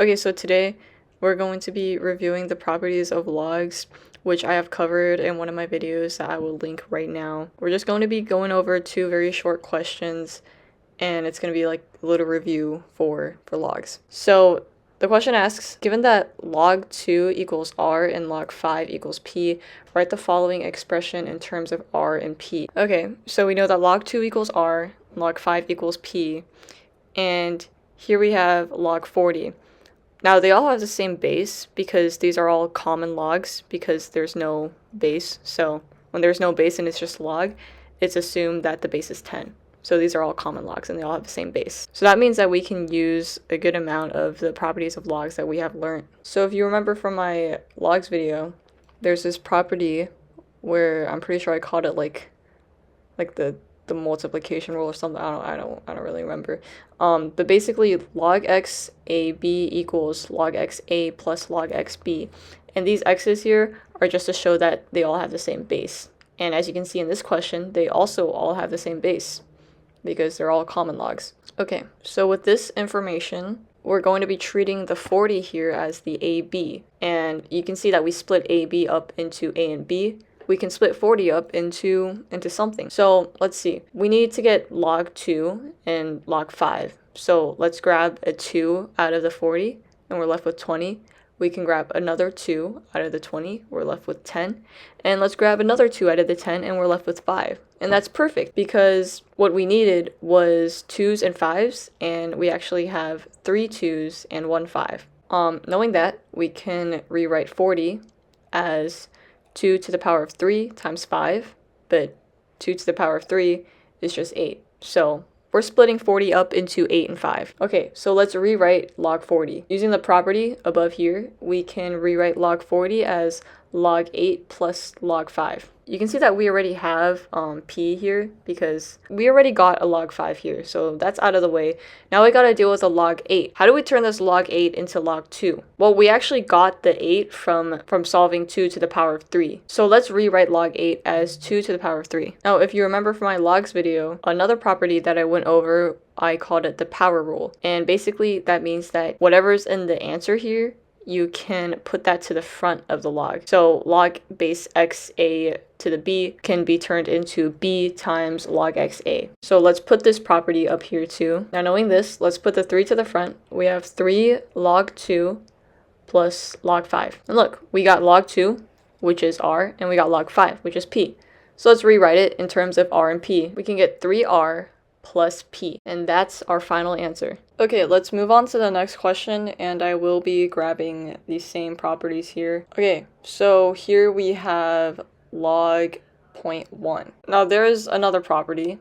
Okay, so today we're going to be reviewing the properties of logs, which I have covered in one of my videos that I will link right now. We're just going to be going over two very short questions, and it's going to be like a little review for logs. So the question asks, given that log 2 equals r and log 5 equals p, write the following expression in terms of r and p. Okay, so we know that log 2 equals r, log 5 equals p, and here we have log 40. Now they all have the same base because these are all common logs because there's no base. So when there's no base and it's just log, it's assumed that the base is 10. So these are all common logs and they all have the same base. So that means that we can use a good amount of the properties of logs that we have learned. So if you remember from my logs video, there's this property where I'm pretty sure I called it like the multiplication rule or something. I don't really remember. But basically log x a b equals log x a plus log x b. And these x's here are just to show that they all have the same base. And as you can see in this question, they also all have the same base because they're all common logs. Okay, so with this information, we're going to be treating the 40 here as the AB. And you can see that we split AB up into A and B. We can split 40 up into something. So let's see. We need to get log 2 and log 5. So let's grab a 2 out of the 40 and we're left with 20. We can grab another 2 out of the 20, we're left with 10. And let's grab another 2 out of the 10 and we're left with 5. And that's perfect because what we needed was 2s and 5s, and we actually have 3 2s and 1 5. Knowing that, we can rewrite 40 as 2 to the power of 3 times 5, but 2 to the power of 3 is just 8. So we're splitting 40 up into 8 and 5. Okay, so let's rewrite log 40. Using the property above here, we can rewrite log 40 as log 8 plus log 5. You can see that we already have p here because we already got a log 5 here, so that's out of the way. Now we gotta deal with a log 8. How do we turn this log 8 into log 2? Well, we actually got the 8 from solving 2 to the power of 3. So let's rewrite log 8 as 2 to the power of 3. Now, if you remember from my logs video, another property that I went over, I called it the power rule. And basically that means that whatever's in the answer here, you can put that to the front of the log. So log base x a to the b can be turned into b times log x a. So let's put this property up here too. Now knowing this, let's put the 3 to the front. We have 3 log 2 plus log 5. And look, we got log 2, which is r, and we got log 5, which is p. So let's rewrite it in terms of r and p. We can get 3r plus p, and that's our final answer. Okay, let's move on to the next question, and I will be grabbing these same properties here. Okay, so here we have log 0.1. Now there is another property.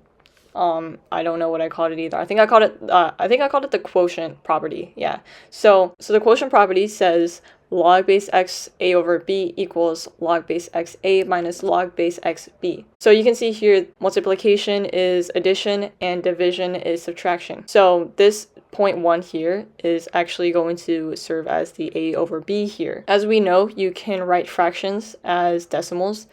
I don't know what I called it either. I think I called it the quotient property. Yeah. So the quotient property says log base x a over b equals log base x a minus log base x b. So you can see here multiplication is addition and division is subtraction. So this 0.1 here is actually going to serve as the a over b here. As we know, you can write fractions as decimals,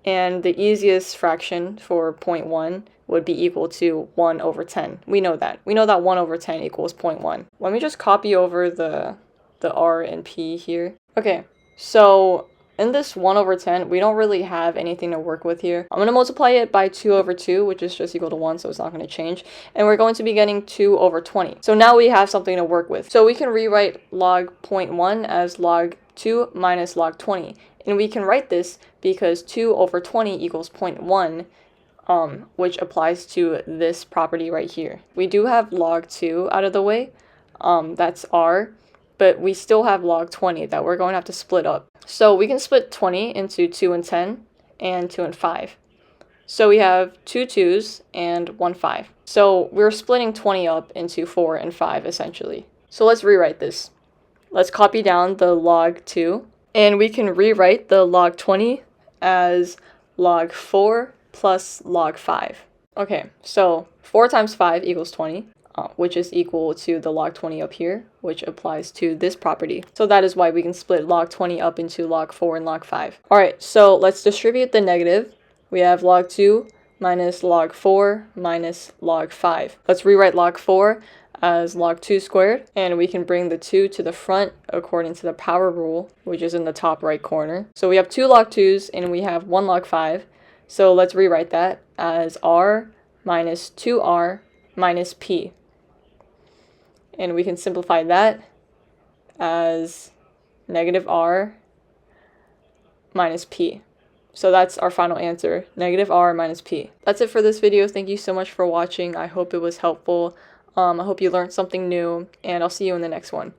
and the easiest fraction for 0.1 would be equal to 1 over 10. We know that. We know that 1 over 10 equals 0.1. Let me just copy over the r and p here. Okay, so in this 1 over 10, we don't really have anything to work with here. I'm going to multiply it by 2 over 2, which is just equal to 1, so it's not going to change. And we're going to be getting 2 over 20. So now we have something to work with. So we can rewrite log 0.1 as log 2 minus log 20. And we can write this because 2 over 20 equals 0.1, which applies to this property right here. We do have log 2 out of the way. That's r. But we still have log 20 that we're going to have to split up. So we can split 20 into 2 and 10 and 2 and 5. So we have 2 2s and 1 5. So we're splitting 20 up into 4 and 5 essentially. So let's rewrite this. Let's copy down the log 2, and we can rewrite the log 20 as log 4 plus log 5. Okay, so 4 times 5 equals 20. Which is equal to the log 20 up here, which applies to this property. So that is why we can split log 20 up into log 4 and log 5. All right, so let's distribute the negative. We have log 2 minus log 4 minus log 5. Let's rewrite log 4 as log 2 squared, and we can bring the 2 to the front according to the power rule, which is in the top right corner. So we have 2 log 2's and we have 1 log 5. So let's rewrite that as r minus 2r minus p. And we can simplify that as negative r minus p. So that's our final answer, negative r minus p. That's it for this video. Thank you so much for watching. I hope it was helpful. I hope you learned something new, and I'll see you in the next one.